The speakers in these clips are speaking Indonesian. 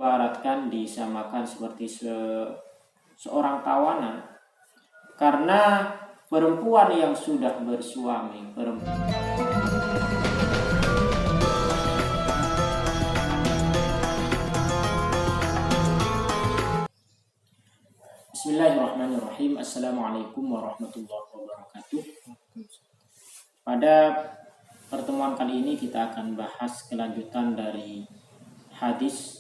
Ibaratkan disamakan seperti seorang tawanan, karena perempuan yang sudah bersuami, Bismillahirrahmanirrahim. Assalamualaikum warahmatullahi wabarakatuh. Pada pertemuan kali ini kita akan bahas kelanjutan dari hadis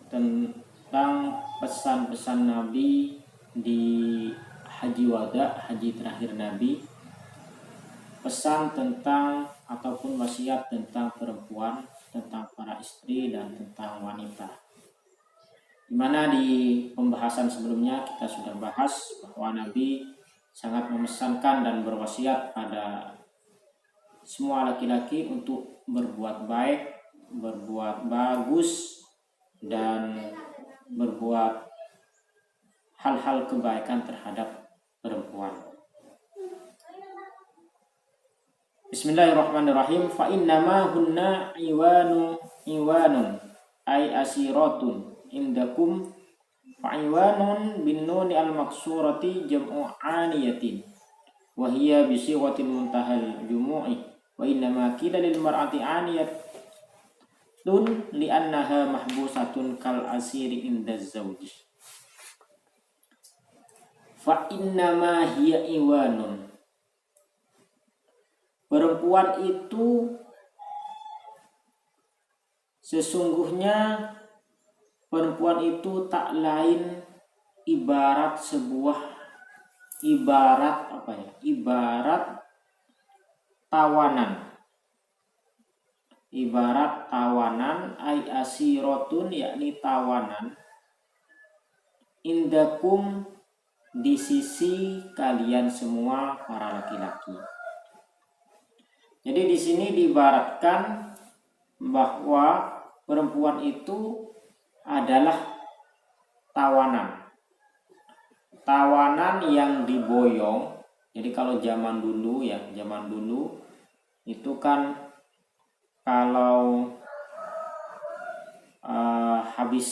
tentang pesan-pesan Nabi di haji wada, haji terakhir Nabi. Pesan tentang ataupun wasiat tentang perempuan, tentang para istri dan tentang wanita. Dimana di pembahasan sebelumnya kita sudah bahas bahwa Nabi sangat memesankan dan berwasiat pada semua laki-laki untuk berbuat baik, berbuat bagus, dan berbuat hal-hal kebaikan terhadap perempuan. Bismillahirrahmanirrahim. Fa innama hunna iwanun ay asiratun indakum, fa iwanun bin nuni al maksurati jam'u aniyatin wa hiya bi sighatil muntahal jumu'i wa innama qila lil mar'ati aniyat li'annaha mahbusatun kal asiri inda zawji. Fa innama hiya iwanun, perempuan itu sesungguhnya perempuan itu tak lain ibarat tawanan. Ibarat tawanan ay asirotun, yakni tawanan, indakum, di sisi kalian semua para laki-laki. Jadi di sini diibaratkan bahwa perempuan itu adalah tawanan. Tawanan yang diboyong. Jadi kalau zaman dulu itu kan kalau habis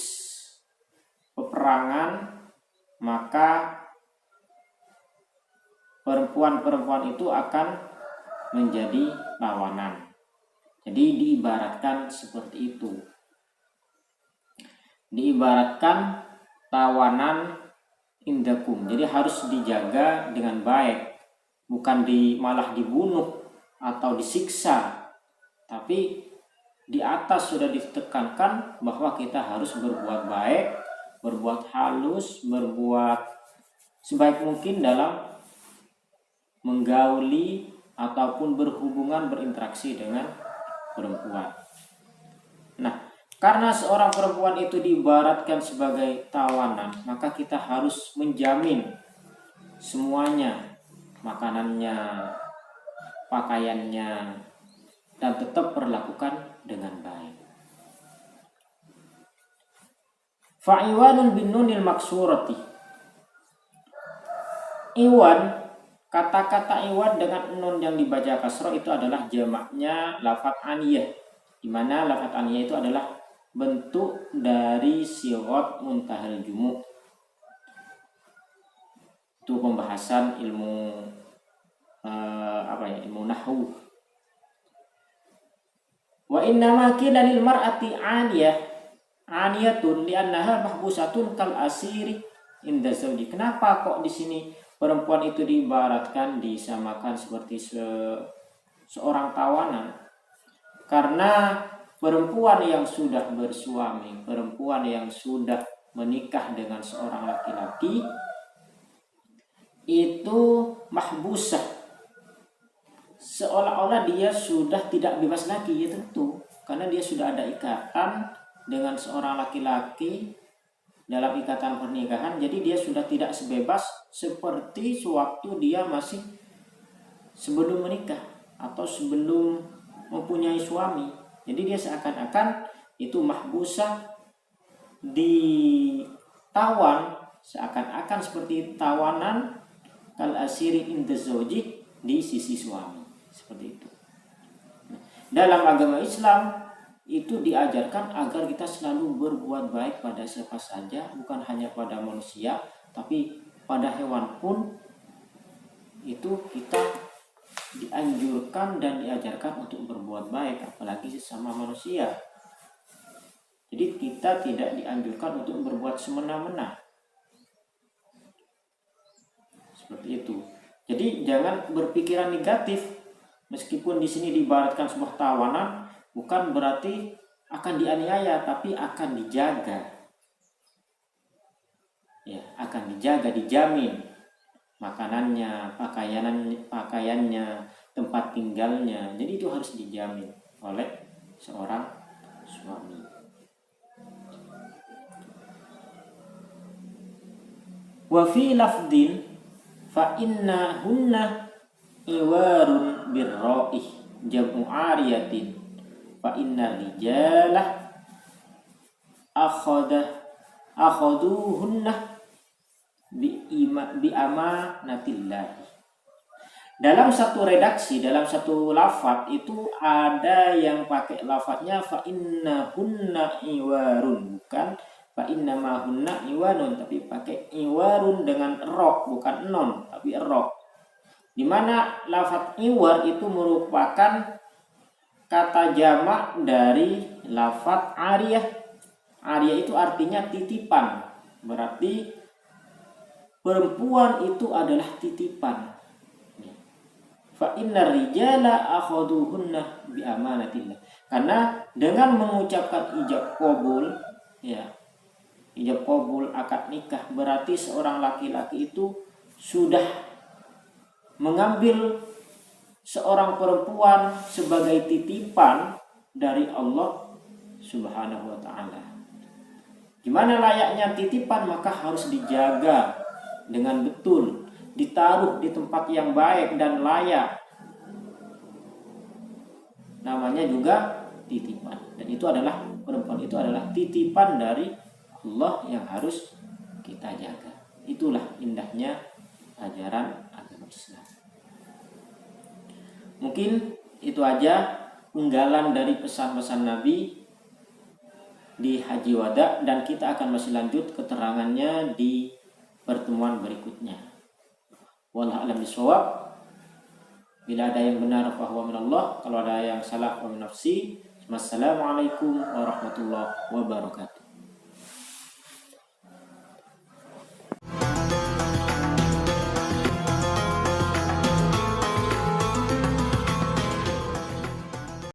peperangan, maka perempuan-perempuan itu akan menjadi tawanan. Jadi diibaratkan seperti itu. Diibaratkan tawanan indakum. Jadi harus dijaga dengan baik. Bukan malah dibunuh atau disiksa. Tapi di atas sudah ditekankan bahwa kita harus berbuat baik, berbuat halus, berbuat sebaik mungkin dalam menggauli ataupun berhubungan, berinteraksi dengan perempuan. Nah, karena seorang perempuan itu diibaratkan sebagai tawanan, maka kita harus menjamin semuanya, makanannya, pakaiannya, dan tetap perlakukan dengan baik. Fa'iwanun bin nunil maksurati. Iwan, kata-kata iwan dengan nun yang dibaca kasroh itu adalah jamaknya lafadz aniyah, di mana lafadz aniyah itu adalah bentuk dari sighat muntahal jumu'. Itu pembahasan ilmu ilmu nahwu. Wa innama qila lil mar'ati aniyatun li'annaha mahbusatun kal asiri inda zawji. Kenapa kok di sini perempuan itu diibaratkan, disamakan seperti seorang tawanan? Karena perempuan yang sudah bersuami, perempuan yang sudah menikah dengan seorang laki-laki itu mahbusah, seolah-olah dia sudah tidak bebas lagi, ya tentu, karena dia sudah ada ikatan dengan seorang laki-laki dalam ikatan pernikahan. Jadi dia sudah tidak sebebas seperti sewaktu dia masih sebelum menikah atau sebelum mempunyai suami. Jadi dia seakan-akan itu mahbusah, ditawan, seakan-akan seperti tawanan kal asiri inda zawji, di sisi suami. Seperti itu. Dalam agama Islam itu diajarkan agar kita selalu berbuat baik pada siapa saja, bukan hanya pada manusia, tapi pada hewan pun itu kita dianjurkan dan diajarkan untuk berbuat baik, apalagi sesama manusia. Jadi kita tidak dianjurkan untuk berbuat semena-mena. Seperti itu. Jadi jangan berpikiran negatif. Meskipun di sini diibaratkan sebuah tawanan, bukan berarti akan dianiaya, tapi akan dijaga. Ya, akan dijaga, dijamin makanannya, pakaiannya, tempat tinggalnya. Jadi itu harus dijamin oleh seorang suami. Wa fi lafdin fa innahunna iwarun birra'ih jam'u ariyatin fa inna rijalah akhaduhunna bi amanatillah. Dalam satu redaksi, dalam satu lafaz itu ada yang pakai lafaznya fa innahunna iwarun, bukan fa innama hunna iwanun, tapi pakai iwarun dengan ro, bukan non tapi ro. Di mana lafaz iwar itu merupakan kata jamak dari lafaz ariyah. Ariyah itu artinya titipan. Berarti perempuan itu adalah titipan. Fa innar rijala akhaduhunna bi amanatillah. Karena dengan mengucapkan ijab qabul, ya, ijab qabul akad nikah, berarti seorang laki-laki itu sudah mengambil seorang perempuan sebagai titipan dari Allah Subhanahu wa ta'ala. Gimana layaknya titipan, maka harus dijaga dengan betul, ditaruh di tempat yang baik dan layak. Namanya juga titipan. Dan itu adalah, perempuan itu adalah titipan dari Allah yang harus kita jaga. Itulah indahnya ajaran agama Islam. Mungkin itu aja penggalan dari pesan-pesan Nabi di Haji Wada, dan kita akan masih lanjut keterangannya di pertemuan berikutnya. Wallahu a'lam bishawab. Bila ada yang benar fahuwa minallah, kalau ada yang salah fa min nafsi. Wassalamualaikum warahmatullahi wabarakatuh.